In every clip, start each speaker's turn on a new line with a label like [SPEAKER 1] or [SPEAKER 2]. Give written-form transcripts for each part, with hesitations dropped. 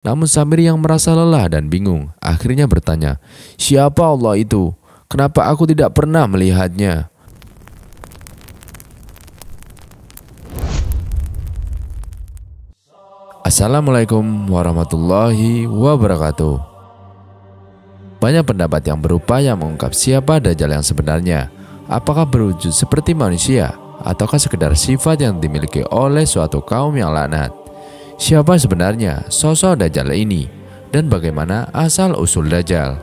[SPEAKER 1] Namun Samiri yang merasa lelah dan bingung akhirnya bertanya, "Siapa Allah itu? Kenapa aku tidak pernah melihatnya?" Assalamualaikum warahmatullahi wabarakatuh. Banyak pendapat yang berupaya mengungkap siapa Dajjal yang sebenarnya. Apakah berwujud seperti manusia, ataukah sekedar sifat yang dimiliki oleh suatu kaum yang laknat? Siapa sebenarnya sosok Dajjal ini, dan bagaimana asal-usul Dajjal?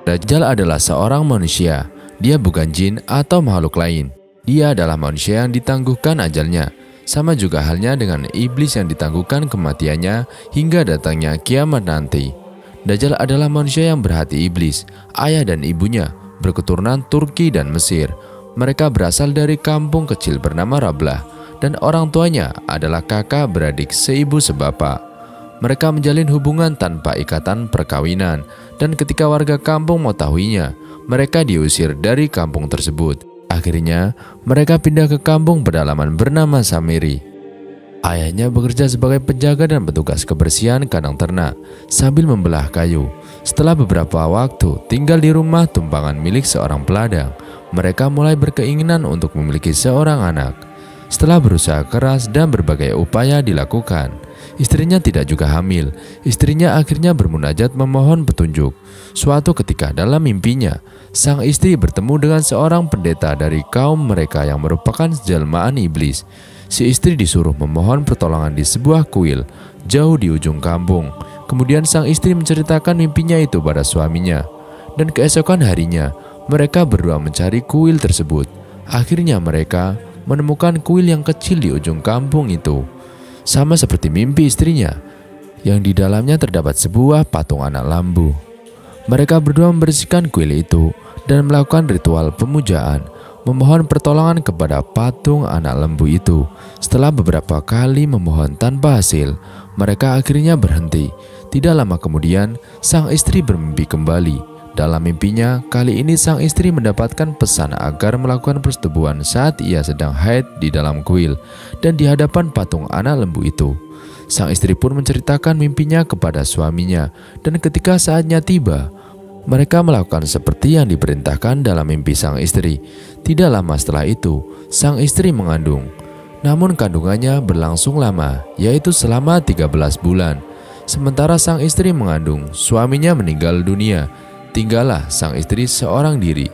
[SPEAKER 1] Dajjal adalah seorang manusia. Dia bukan jin atau makhluk lain. Dia adalah manusia yang ditangguhkan ajalnya. Sama juga halnya dengan iblis yang ditangguhkan kematiannya hingga datangnya kiamat nanti. Dajjal adalah manusia yang berhati iblis. Ayah dan ibunya berketurunan Turki dan Mesir. Mereka berasal dari kampung kecil bernama Rablah, dan orang tuanya adalah kakak beradik seibu sebapak. Mereka menjalin hubungan tanpa ikatan perkawinan, dan ketika warga kampung mengetahuinya, mereka diusir dari kampung tersebut. Akhirnya, mereka pindah ke kampung pedalaman bernama Samiri. Ayahnya bekerja sebagai penjaga dan petugas kebersihan kandang ternak sambil membelah kayu. Setelah beberapa waktu tinggal di rumah tumpangan milik seorang peladang, mereka mulai berkeinginan untuk memiliki seorang anak. Setelah berusaha keras dan berbagai upaya dilakukan, istrinya tidak juga hamil. Istrinya akhirnya bermunajat memohon petunjuk. Suatu ketika dalam mimpinya, sang istri bertemu dengan seorang pendeta dari kaum mereka yang merupakan jelmaan iblis. Si istri disuruh memohon pertolongan di sebuah kuil jauh di ujung kampung. Kemudian sang istri menceritakan mimpinya itu pada suaminya. Dan keesokan harinya, mereka berdua mencari kuil tersebut. Akhirnya mereka menemukan kuil yang kecil di ujung kampung itu. Sama seperti mimpi istrinya, yang di dalamnya terdapat sebuah patung anak lembu. Mereka berdua membersihkan kuil itu dan melakukan ritual pemujaan, memohon pertolongan kepada patung anak lembu itu. Setelah beberapa kali memohon tanpa hasil, mereka akhirnya berhenti. Tidak lama kemudian, sang istri bermimpi kembali. Dalam mimpinya, kali ini sang istri mendapatkan pesan agar melakukan persetubuhan saat ia sedang haid di dalam kuil dan di hadapan patung anak lembu itu. Sang istri pun menceritakan mimpinya kepada suaminya, dan ketika saatnya tiba, mereka melakukan seperti yang diperintahkan dalam mimpi sang istri. Tidak lama setelah itu, sang istri mengandung. Namun kandungannya berlangsung lama, yaitu selama 13 bulan. Sementara sang istri mengandung, suaminya meninggal dunia. Tinggallah sang istri seorang diri.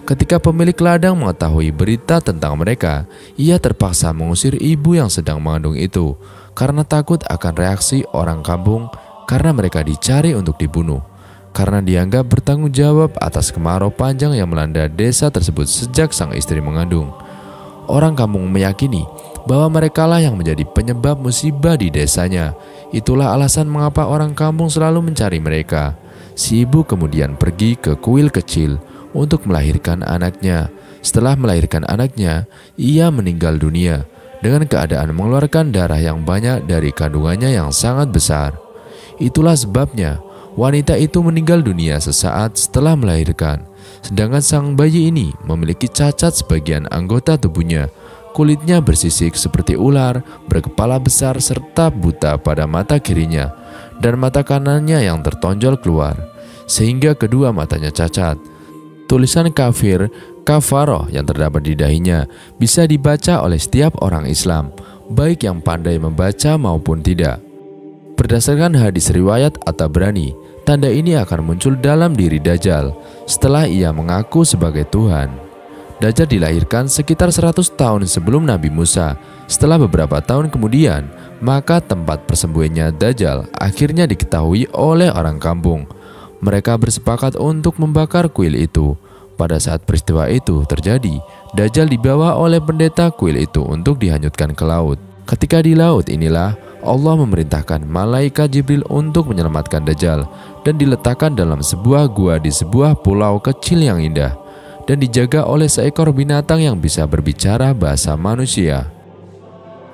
[SPEAKER 1] Ketika pemilik ladang mengetahui berita tentang mereka, ia terpaksa mengusir ibu yang sedang mengandung itu karena takut akan reaksi orang kampung karena mereka dicari untuk dibunuh. Karena dianggap bertanggung jawab atas kemarau panjang yang melanda desa tersebut sejak sang istri mengandung. Orang kampung meyakini bahwa merekalah yang menjadi penyebab musibah di desanya. Itulah alasan mengapa orang kampung selalu mencari mereka. Si ibu kemudian pergi ke kuil kecil untuk melahirkan anaknya. Setelah melahirkan anaknya, ia meninggal dunia dengan keadaan mengeluarkan darah yang banyak dari kandungannya yang sangat besar. Itulah sebabnya wanita itu meninggal dunia sesaat setelah melahirkan. Sedangkan sang bayi ini memiliki cacat sebagian anggota tubuhnya. Kulitnya bersisik seperti ular, berkepala besar serta buta pada mata kirinya, dan mata kanannya yang tertonjol keluar, sehingga kedua matanya cacat. Tulisan kafir, kafaroh yang terdapat di dahinya bisa dibaca oleh setiap orang Islam, baik yang pandai membaca maupun tidak. Berdasarkan hadis riwayat At-Tabrani, tanda ini akan muncul dalam diri Dajjal setelah ia mengaku sebagai Tuhan. Dajjal dilahirkan sekitar 100 tahun sebelum Nabi Musa. Setelah beberapa tahun kemudian, maka tempat persembunyiannya Dajjal akhirnya diketahui oleh orang kampung. Mereka bersepakat untuk membakar kuil itu. Pada saat peristiwa itu terjadi, Dajjal dibawa oleh pendeta kuil itu untuk dihanyutkan ke laut. Ketika di laut inilah Allah memerintahkan malaikat Jibril untuk menyelamatkan Dajjal dan diletakkan dalam sebuah gua di sebuah pulau kecil yang indah dan dijaga oleh seekor binatang yang bisa berbicara bahasa manusia.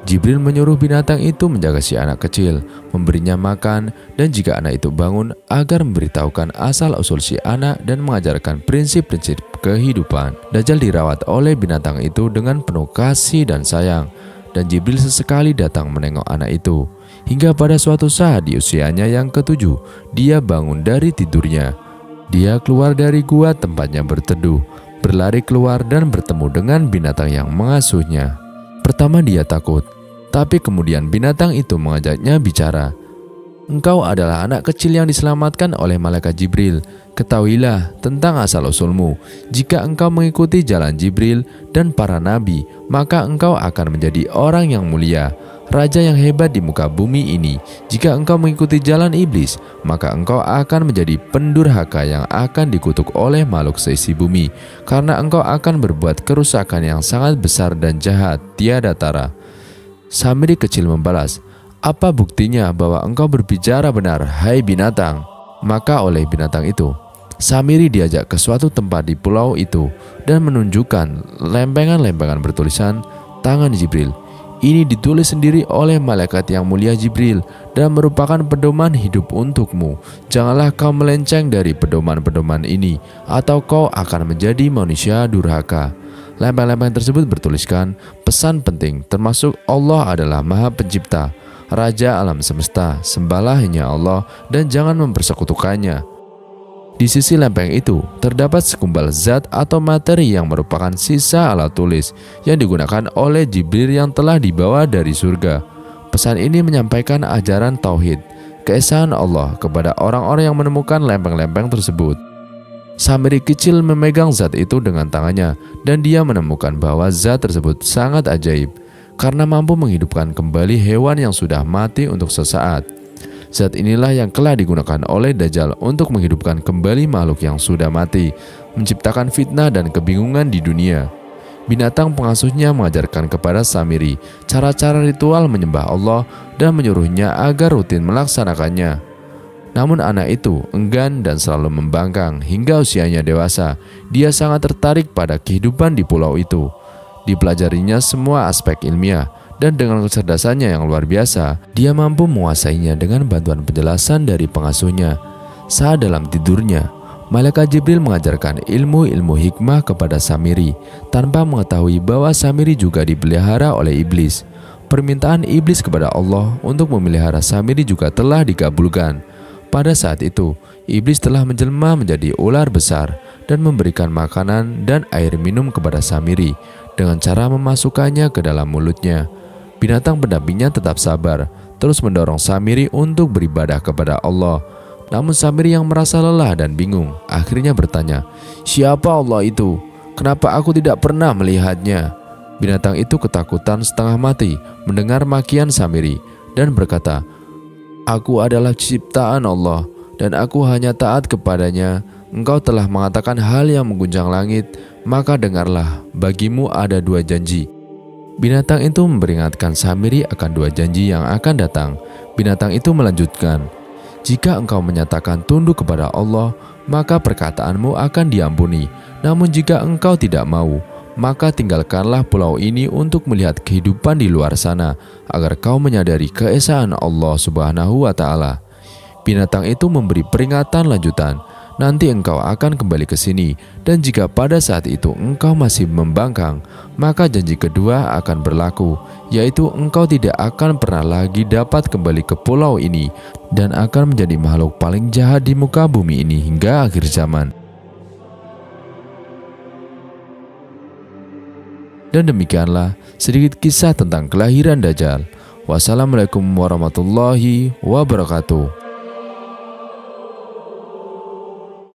[SPEAKER 1] Jibril menyuruh binatang itu menjaga si anak kecil, memberinya makan, dan jika anak itu bangun agar memberitahukan asal-usul si anak dan mengajarkan prinsip-prinsip kehidupan. Dajjal dirawat oleh binatang itu dengan penuh kasih dan sayang, dan Jibril sesekali datang menengok anak itu. Hingga pada suatu saat di usianya yang ketujuh, dia bangun dari tidurnya. Dia keluar dari gua tempatnya berteduh, berlari keluar dan bertemu dengan binatang yang mengasuhnya. Pertama dia takut, tapi kemudian binatang itu mengajaknya bicara. Engkau adalah anak kecil yang diselamatkan oleh malaikat Jibril. Ketahuilah tentang asal-usulmu. Jika engkau mengikuti jalan Jibril dan para nabi, maka engkau akan menjadi orang yang mulia, raja yang hebat di muka bumi ini. Jika engkau mengikuti jalan iblis, maka engkau akan menjadi pendurhaka yang akan dikutuk oleh makhluk seisi bumi, karena engkau akan berbuat kerusakan yang sangat besar dan jahat, tiada tara. Samiri kecil membalas, apa buktinya bahwa engkau berbicara benar, hai binatang? Maka oleh binatang itu, Samiri diajak ke suatu tempat di pulau itu dan menunjukkan lempengan-lempengan bertulisan tangan Jibril. Ini ditulis sendiri oleh malaikat yang mulia Jibril dan merupakan pedoman hidup untukmu. Janganlah kau melenceng dari pedoman-pedoman ini, atau kau akan menjadi manusia durhaka. Lempeng-lempeng tersebut bertuliskan pesan penting, termasuk Allah adalah Maha Pencipta, Raja alam semesta, sembahlah hanya Allah dan jangan mempersekutukannya. Di sisi lempeng itu terdapat segumpal zat atau materi yang merupakan sisa alat tulis yang digunakan oleh Jibril yang telah dibawa dari surga. Pesan ini menyampaikan ajaran tauhid, keesaan Allah kepada orang-orang yang menemukan lempeng-lempeng tersebut. Samiri kecil memegang zat itu dengan tangannya dan dia menemukan bahwa zat tersebut sangat ajaib karena mampu menghidupkan kembali hewan yang sudah mati untuk sesaat. Zat inilah yang telah digunakan oleh Dajjal untuk menghidupkan kembali makhluk yang sudah mati, menciptakan fitnah dan kebingungan di dunia. Binatang pengasuhnya mengajarkan kepada Samiri cara-cara ritual menyembah Allah dan menyuruhnya agar rutin melaksanakannya. Namun anak itu enggan dan selalu membangkang hingga usianya dewasa. Dia sangat tertarik pada kehidupan di pulau itu. Dipelajarinya semua aspek ilmiah, dan dengan kecerdasannya yang luar biasa, dia mampu menguasainya dengan bantuan penjelasan dari pengasuhnya. Saat dalam tidurnya, malaikat Jibril mengajarkan ilmu-ilmu hikmah kepada Samiri, tanpa mengetahui bahwa Samiri juga dipelihara oleh iblis. Permintaan iblis kepada Allah untuk memelihara Samiri juga telah dikabulkan. Pada saat itu, iblis telah menjelma menjadi ular besar dan memberikan makanan dan air minum kepada Samiri dengan cara memasukkannya ke dalam mulutnya. Binatang pendampingnya tetap sabar, terus mendorong Samiri untuk beribadah kepada Allah. Namun Samiri yang merasa lelah dan bingung, akhirnya bertanya, siapa Allah itu? Kenapa aku tidak pernah melihatnya? Binatang itu ketakutan setengah mati mendengar makian Samiri dan berkata, aku adalah ciptaan Allah dan aku hanya taat kepadanya. Engkau telah mengatakan hal yang mengguncang langit, maka dengarlah, bagimu ada dua janji. Binatang itu memperingatkan Samiri akan dua janji yang akan datang. Binatang itu melanjutkan, jika engkau menyatakan tunduk kepada Allah, maka perkataanmu akan diampuni. Namun jika engkau tidak mau, maka tinggalkanlah pulau ini untuk melihat kehidupan di luar sana, agar kau menyadari keesaan Allah Subhanahu wa Ta'ala. Binatang itu memberi peringatan lanjutan, nanti engkau akan kembali ke sini, dan jika pada saat itu engkau masih membangkang, maka janji kedua akan berlaku, yaitu engkau tidak akan pernah lagi dapat kembali ke pulau ini dan akan menjadi makhluk paling jahat di muka bumi ini hingga akhir zaman. Dan demikianlah sedikit kisah tentang kelahiran Dajjal. Wassalamualaikum warahmatullahi wabarakatuh.